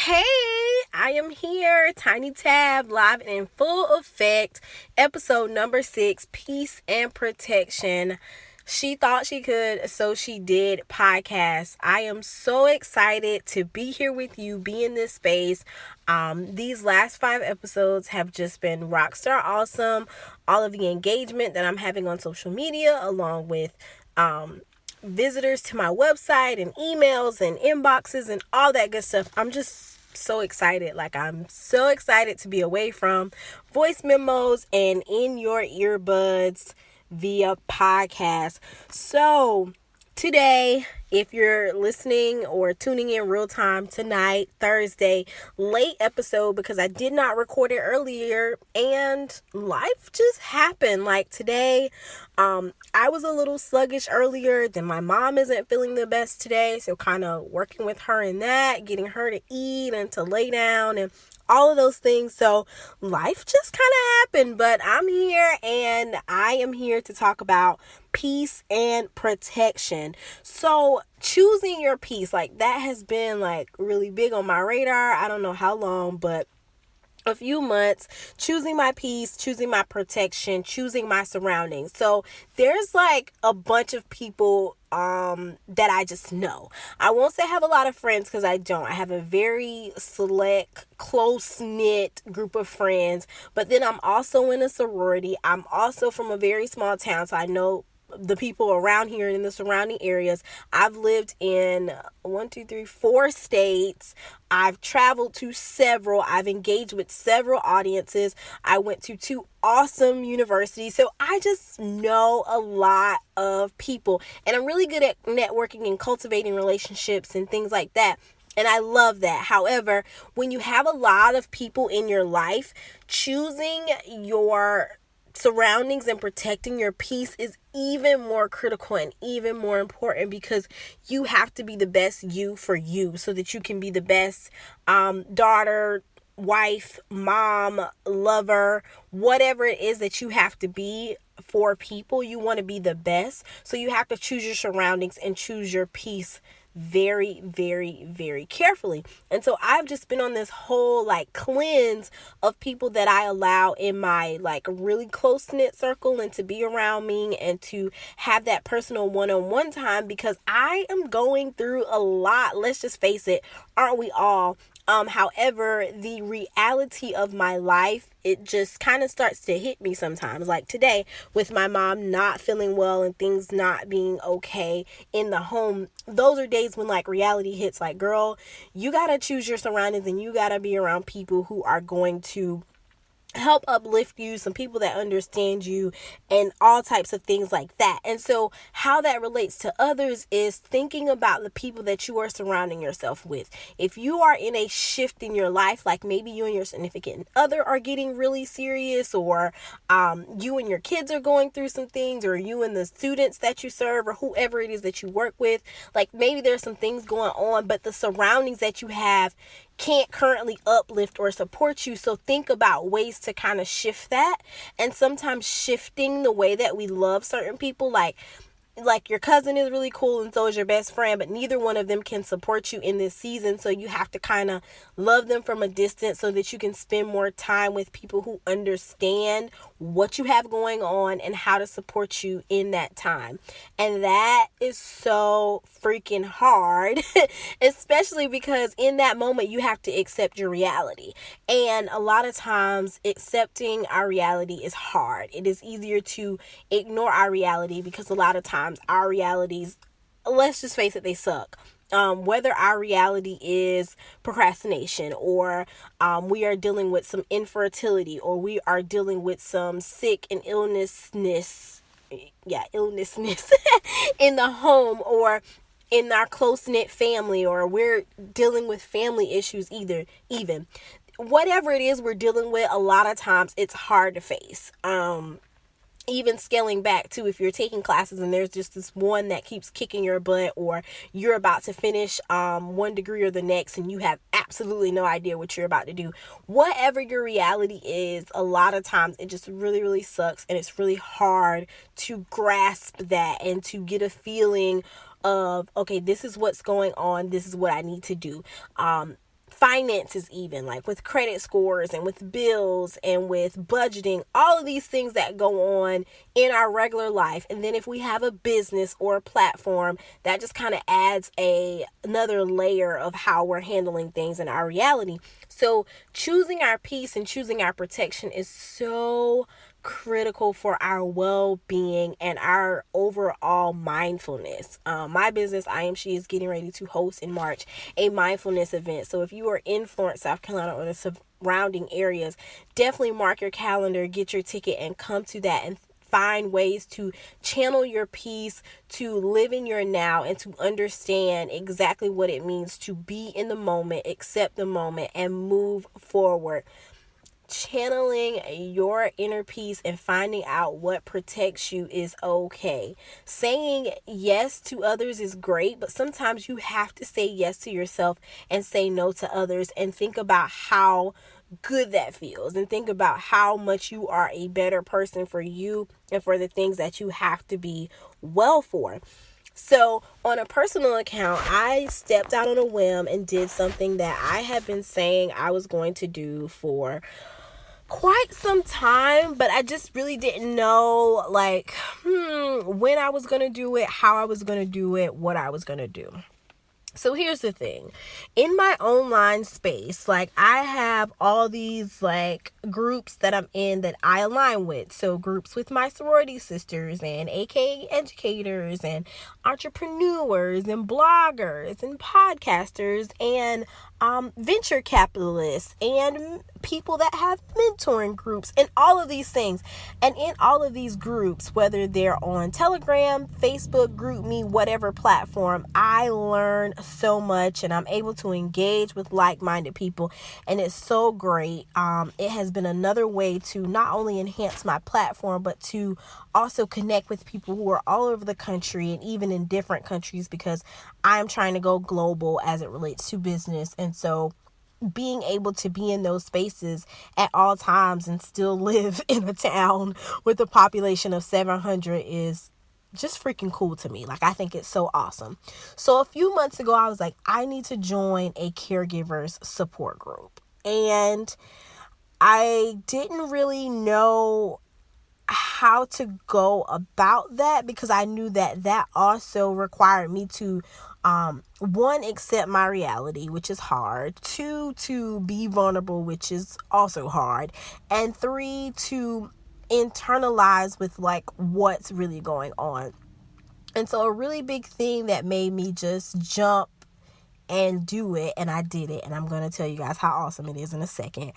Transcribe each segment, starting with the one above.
Hey, I am here, Tiny Tab, live and in full effect, episode number 6, Peace and Protection. She thought she could, so she did podcast. I am so excited to be here with you, be in this space. These last 5 episodes have just been rockstar awesome. All of the engagement that I'm having on social media, along with visitors to my website and emails and inboxes and all that good stuff. I'm just so excited. I'm so excited to be away from voice memos and in your earbuds via podcast. So today, if you're listening or tuning in real time tonight, Thursday, late episode because I did not record it earlier and life just happened. Today, I was a little sluggish earlier. Then my mom isn't feeling the best today, so kind of working with her in that, getting her to eat and to lay down and all of those things. So life just kind of happened, but I'm here and I am here to talk about peace and protection. So choosing your peace, that has been really big on my radar. I don't know how long, but a few months. Choosing my peace, choosing my protection, choosing my surroundings. So there's a bunch of people that I just know. I won't say I have a lot of friends because I don't. I have a very select, close-knit group of friends, but then I'm also in a sorority. I'm also from a very small town, so I know the people around here in the surrounding areas. I've lived in 4 states. I've traveled to several. I've engaged with several audiences. I went to 2 awesome universities. So I just know a lot of people. And I'm really good at networking and cultivating relationships and things like that. And I love that. However, when you have a lot of people in your life, choosing your surroundings and protecting your peace is even more critical and even more important because you have to be the best you for you so that you can be the best daughter, wife, mom, lover, whatever it is that you have to be for people. You want to be the best, so you have to choose your surroundings and choose your peace very, very, very carefully. And so I've just been on this whole cleanse of people that I allow in my really close-knit circle and to be around me and to have that personal one-on-one time because I am going through a lot. Let's just face it, aren't we all? However, the reality of my life, it just kind of starts to hit me sometimes. Like today, with my mom not feeling well and things not being okay in the home, those are days when reality hits. Girl, you gotta choose your surroundings and you gotta be around people who are going to help uplift you, some people that understand you, and all types of things like that. And so how that relates to others is thinking about the people that you are surrounding yourself with. If you are in a shift in your life, maybe you and your significant other are getting really serious, or you and your kids are going through some things, or you and the students that you serve, or whoever it is that you work with, maybe there's some things going on, but the surroundings that you have can't currently uplift or support you. So think about ways to kind of shift that. And sometimes shifting the way that we love certain people, like your cousin is really cool and so is your best friend, but neither one of them can support you in this season. So you have to kind of love them from a distance so that you can spend more time with people who understand what you have going on and how to support you in that time. And that is so freaking hard, especially because in that moment you have to accept your reality. And a lot of times accepting our reality is hard. It is easier to ignore our reality because a lot of times our realities, let's just face it, they suck. Whether our reality is procrastination, or we are dealing with some infertility, or we are dealing with some sick and illnessness in the home, or in our close-knit family, or we're dealing with family issues even whatever it is we're dealing with, a lot of times it's hard to face. Even scaling back to if you're taking classes and there's just this one that keeps kicking your butt, or you're about to finish one degree or the next and you have absolutely no idea what you're about to do. Whatever your reality is, a lot of times it just really, really sucks, and it's really hard to grasp that and to get a feeling of, okay, this is what's going on, this is what I need to do. finances, even like with credit scores and with bills and with budgeting, all of these things that go on in our regular life. And then if we have a business or a platform, that just kind of adds another layer of how we're handling things in our reality. So choosing our peace and choosing our protection is so critical for our well-being and our overall mindfulness. My business, I Am She, is getting ready to host in March a mindfulness event. So if you are in Florence, South Carolina, or the surrounding areas, definitely mark your calendar, get your ticket, and come to that and find ways to channel your peace, to live in your now, and to understand exactly what it means to be in the moment, accept the moment, and move forward. Channeling your inner peace and finding out what protects you is okay. Saying yes to others is great, but sometimes you have to say yes to yourself and say no to others, and think about how good that feels, and think about how much you are a better person for you and for the things that you have to be well for. So on a personal account, I stepped out on a whim and did something that I have been saying I was going to do for quite some time, but I just really didn't know when I was going to do it, how I was going to do it, what I was going to do. So here's the thing. In my online space, I have all these groups that I'm in that I align with. So groups with my sorority sisters and AKA educators and entrepreneurs and bloggers and podcasters and venture capitalists and people that have mentoring groups and all of these things. And in all of these groups, whether they're on Telegram, Facebook, GroupMe, whatever platform, I learn so much and I'm able to engage with like-minded people, and it's so great. It has been another way to not only enhance my platform, but to also connect with people who are all over the country and even in different countries, because I'm trying to go global as it relates to business. And so being able to be in those spaces at all times and still live in a town with a population of 700 is just freaking cool to me. I think it's so awesome. So a few months ago, I was like, I need to join a caregivers support group. And I didn't really know how to go about that, because I knew that also required me to one, accept my reality, which is hard; two, to be vulnerable, which is also hard; and three, to internalize with what's really going on. And so a really big thing that made me just jump and do it, and I did it, and I'm going to tell you guys how awesome it is in a second.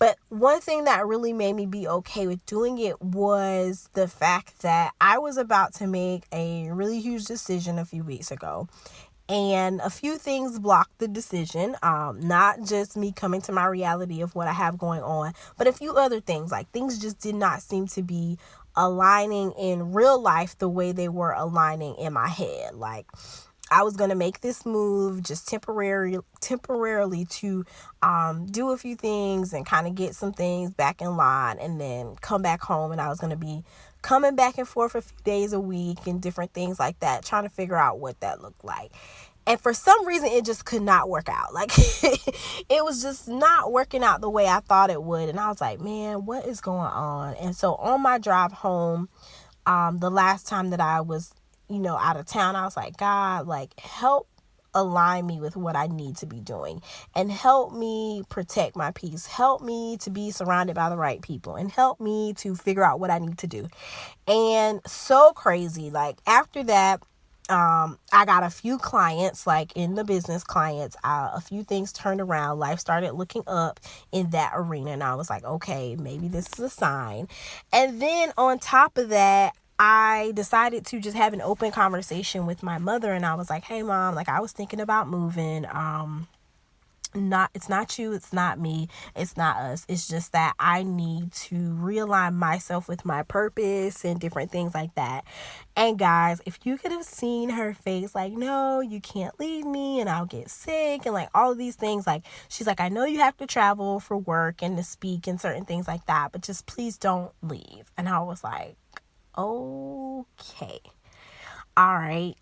But one thing that really made me be okay with doing it was the fact that I was about to make a really huge decision a few weeks ago. And a few things blocked the decision, not just me coming to my reality of what I have going on, but a few other things. Things just did not seem to be aligning in real life the way they were aligning in my head. I was going to make this move just temporarily to do a few things and kind of get some things back in line, and then come back home. And I was going to be coming back and forth a few days a week and different things like that, trying to figure out what that looked like. And for some reason, it just could not work out. It was just not working out the way I thought it would. And I was like, man, what is going on? And so on my drive home, the last time that I was out of town, I was like, God, help align me with what I need to be doing, and help me protect my peace, help me to be surrounded by the right people, and help me to figure out what I need to do. And so crazy, after that, I got a few clients, in the business clients, a few things turned around. Life started looking up in that arena, and I was like, okay, maybe this is a sign. And then on top of that, I decided to just have an open conversation with my mother, and I was like, hey mom, I was thinking about moving. It's not you, it's not me, it's not us. It's just that I need to realign myself with my purpose and different things like that. And guys, if you could have seen her face, no, you can't leave me and I'll get sick, and all of these things. She's like, I know you have to travel for work and to speak and certain things like that, but just please don't leave. And I was like, okay, all right.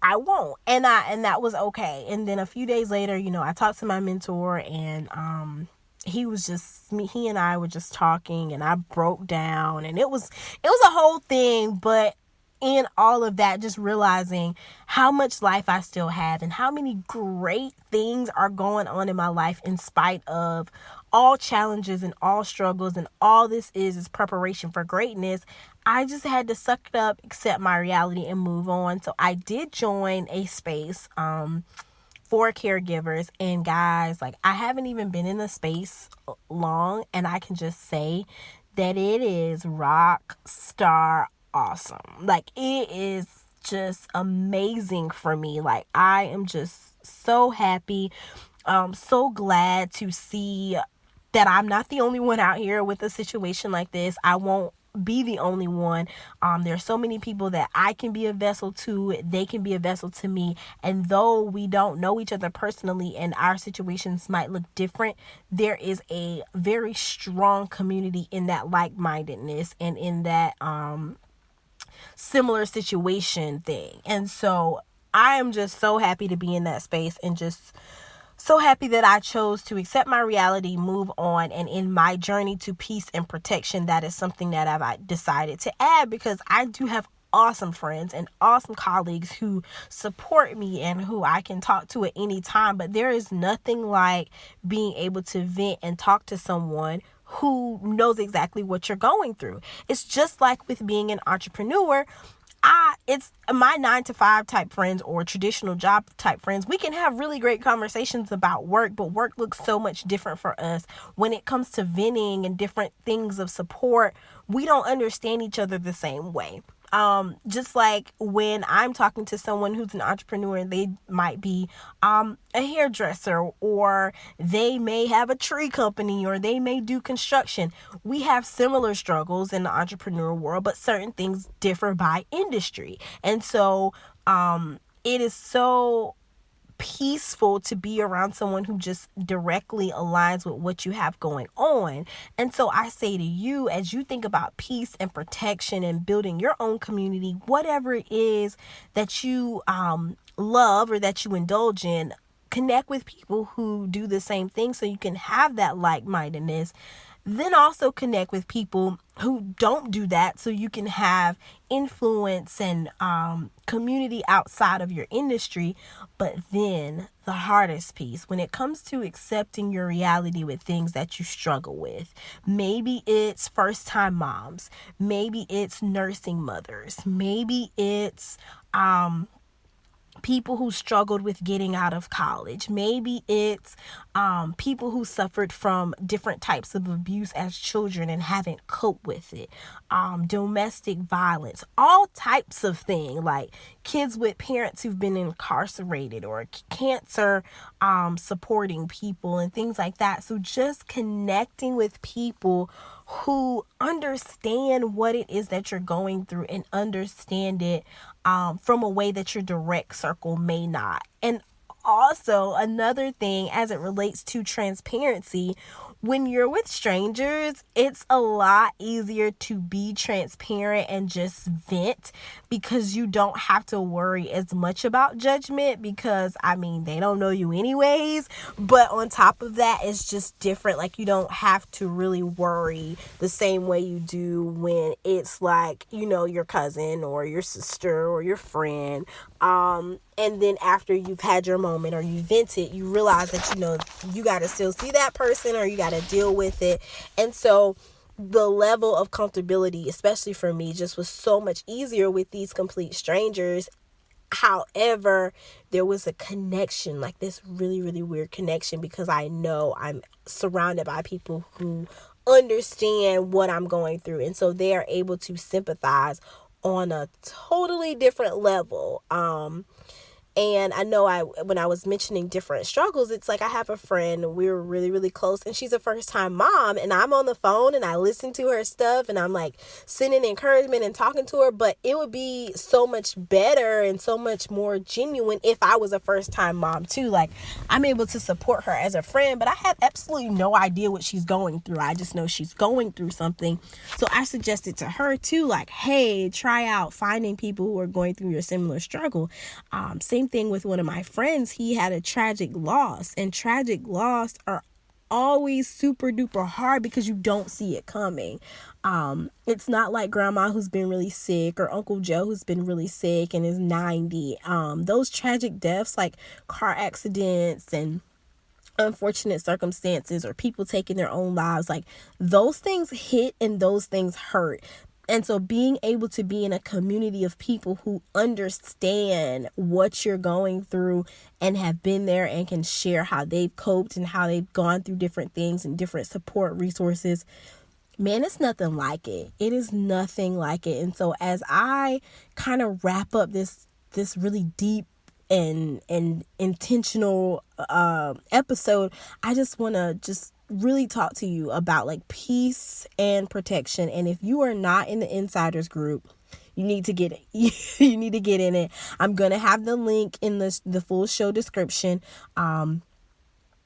I won't. And that was okay. And then a few days later, I talked to my mentor, and he and I were just talking, and I broke down, and it was a whole thing. But in all of that, just realizing how much life I still have and how many great things are going on in my life in spite of all challenges and all struggles, and all this is preparation for greatness. I just had to suck it up, accept my reality, and move on. So I did join a space for caregivers. And guys, like, I haven't even been in the space long, and I can just say that it is rock star awesome. Like, it is just amazing for me. Like, I am just so happy, so glad to see that I'm not the only one out here with a situation like this. I won't be the only one. There's so many people that I can be a vessel to, they can be a vessel to me. And though we don't know each other personally and our situations might look different, there is a very strong community in that like-mindedness and in that similar situation thing. And so I am just so happy to be in that space, and just so happy that I chose to accept my reality, move on, and in my journey to peace and protection, that is something that I've decided to add, because I do have awesome friends and awesome colleagues who support me and who I can talk to at any time. But there is nothing like being able to vent and talk to someone who knows exactly what you're going through. It's just like with being an entrepreneur. It's my 9 to 5 type friends or traditional job type friends. We can have really great conversations about work, but work looks so much different for us. When it comes to venting and different things of support, we don't understand each other the same way. Just like when I'm talking to someone who's an entrepreneur, and they might be a hairdresser, or they may have a tree company, or they may do construction. We have similar struggles in the entrepreneur world, but certain things differ by industry. And so it is so peaceful to be around someone who just directly aligns with what you have going on. And so I say to you, as you think about peace and protection and building your own community, whatever it is that you love or that you indulge in, connect with people who do the same thing so you can have that like-mindedness. Then also connect with people who don't do that so you can have influence and community outside of your industry. But then the hardest piece, when it comes to accepting your reality with things that you struggle with, maybe it's first-time moms, maybe it's nursing mothers, maybe it's people who struggled with getting out of college. Maybe it's people who suffered from different types of abuse as children and haven't coped with it. Domestic violence, all types of things, like kids with parents who've been incarcerated, or cancer supporting people and things like that. So just connecting with people who understand what it is that you're going through and understand it from a way that your direct circle may not. And also, another thing as it relates to transparency, when you're with strangers, it's a lot easier to be transparent and just vent, because you don't have to worry as much about judgment, because they don't know you anyways. But on top of that, it's just different. Like, you don't have to really worry the same way you do when it's like, your cousin or your sister or your friend. And then after you've had your moment or you vented, you realize that, you got to still see that person, or you got to deal with it. And so the level of comfortability, especially for me, just was so much easier with these complete strangers. However, there was a connection, like this really, really weird connection, because I know I'm surrounded by people who understand what I'm going through. And so they are able to sympathize on a totally different level. And I know when I was mentioning different struggles, it's like I have a friend, we were really, really close, and she's a first time mom, and I'm on the phone and I listen to her stuff and I'm like sending encouragement and talking to her, but it would be so much better and so much more genuine if I was a first time mom too. Like, I'm able to support her as a friend, but I have absolutely no idea what she's going through. I just know she's going through something. So I suggested to her too, like, hey, try out finding people who are going through your similar struggle. Same thing with one of my friends. He had a tragic loss, and tragic loss are always super duper hard because you don't see it coming. It's not like grandma who's been really sick or Uncle Joe who's been really sick and is 90. Those tragic deaths, like car accidents and unfortunate circumstances or people taking their own lives, like those things hit and those things hurt. And so being able to be in a community of people who understand what you're going through and have been there and can share how they've coped and how they've gone through different things and different support resources, man, it's nothing like it. It is nothing like it. And so as I kind of wrap up this really deep and intentional episode, I just want to just really talk to you about like peace and protection. And if you are not in the insiders group, you need to get you need to get in it. I'm gonna have the link in the full show description.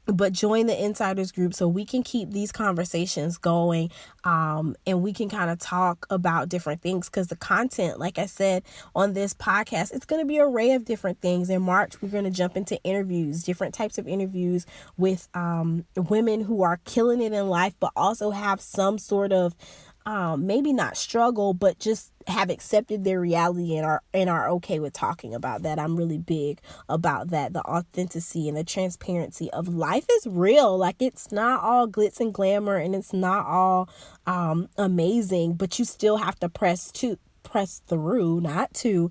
But join the insiders group so we can keep these conversations going, and we can kind of talk about different things, because the content, like I said, on this podcast, it's going to be an array of different things. In March, we're going to jump into interviews, different types of interviews with women who are killing it in life, but also have some sort of maybe not struggle, but just have accepted their reality and are okay with talking about that. I'm really big about that. The authenticity and the transparency of life is real. Like, it's not all glitz and glamour and it's not all amazing, but you still have to press through, not to,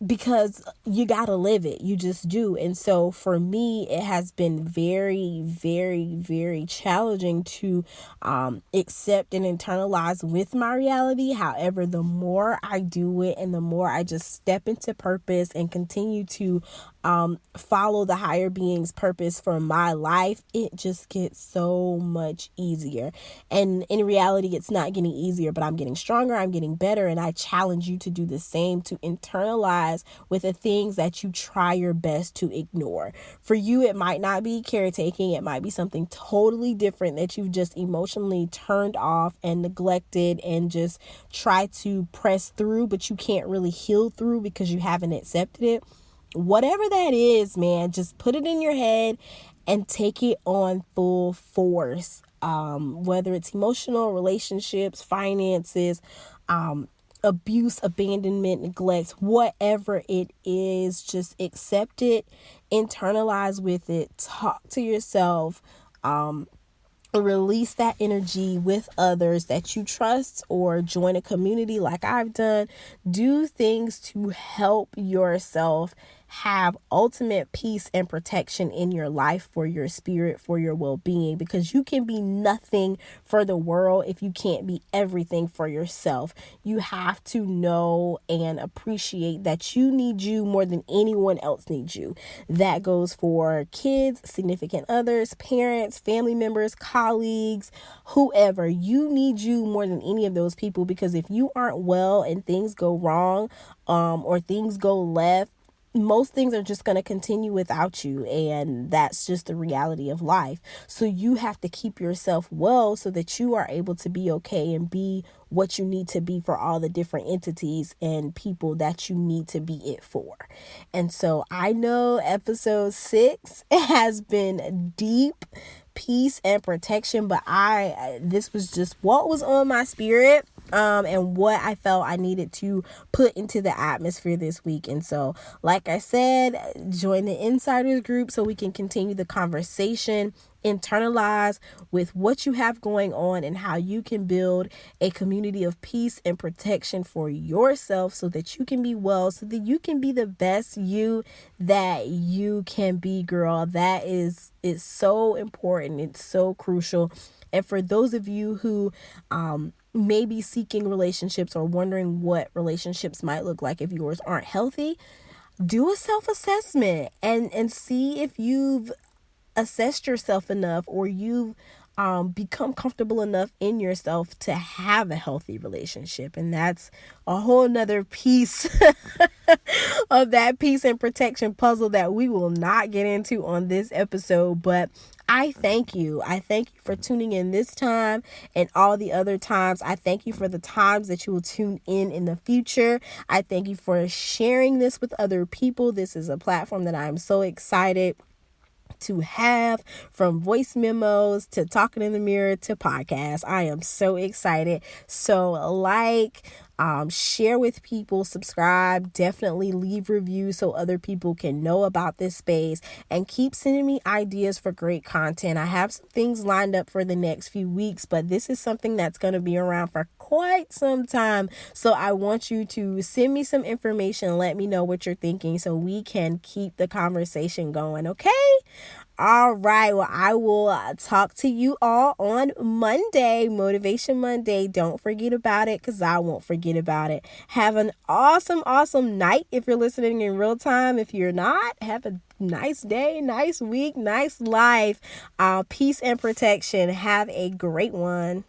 because you gotta live it. You just do. And so for me, it has been very, very, very challenging to accept and internalize with my reality. However, the more I do it and the more I just step into purpose and continue to follow the higher being's purpose for my life, it just gets so much easier. And in reality, it's not getting easier, but I'm getting stronger, I'm getting better, and I challenge you to do the same, to internalize with the things that you try your best to ignore. For you, it might not be caretaking, it might be something totally different that you've just emotionally turned off and neglected and just try to press through, but you can't really heal through because you haven't accepted it. Whatever that is, man, just put it in your head and take it on full force. Whether it's emotional, relationships, finances, abuse, abandonment, neglect, whatever it is, just accept it, internalize with it, talk to yourself, release that energy with others that you trust, or join a community like I've done. Do things to help yourself have ultimate peace and protection in your life, for your spirit, for your well-being, because you can be nothing for the world if you can't be everything for yourself. You have to know and appreciate that you need you more than anyone else needs you. That goes for kids, significant others, parents, family members, colleagues, whoever. You need you more than any of those people, because if you aren't well and things go wrong, or things go left, most things are just going to continue without you, and that's just the reality of life. So you have to keep yourself well so that you are able to be okay and be what you need to be for all the different entities and people that you need to be it for. And so I know episode 6 has been deep, peace and protection, but this was just what was on my spirit, and what I felt I needed to put into the atmosphere this week. And so, like I said, join the insiders group so we can continue the conversation, internalize with what you have going on and how you can build a community of peace and protection for yourself so that you can be well, so that you can be the best you that you can be, girl. That is so important. It's so crucial. And for those of you who may be seeking relationships or wondering what relationships might look like if yours aren't healthy, do a self-assessment and see if you've assessed yourself enough, or you've become comfortable enough in yourself to have a healthy relationship. And that's a whole nother piece of that peace and protection puzzle that we will not get into on this episode. But I thank you. I thank you for tuning in this time and all the other times. I thank you for the times that you will tune in the future. I thank you for sharing this with other people. This is a platform that I'm so excited to have, from voice memos to talking in the mirror to podcasts. I am so excited. So share with people, subscribe, definitely leave reviews so other people can know about this space, and keep sending me ideas for great content. I have some things lined up for the next few weeks, but this is something that's going to be around for quite some time. So I want you to send me some information, let me know what you're thinking so we can keep the conversation going, okay? All right. Well, I will talk to you all on Monday, Motivation Monday. Don't forget about it, because I won't forget about it. Have an awesome, awesome night if you're listening in real time. If you're not, have a nice day, nice week, nice life. Peace and protection. Have a great one.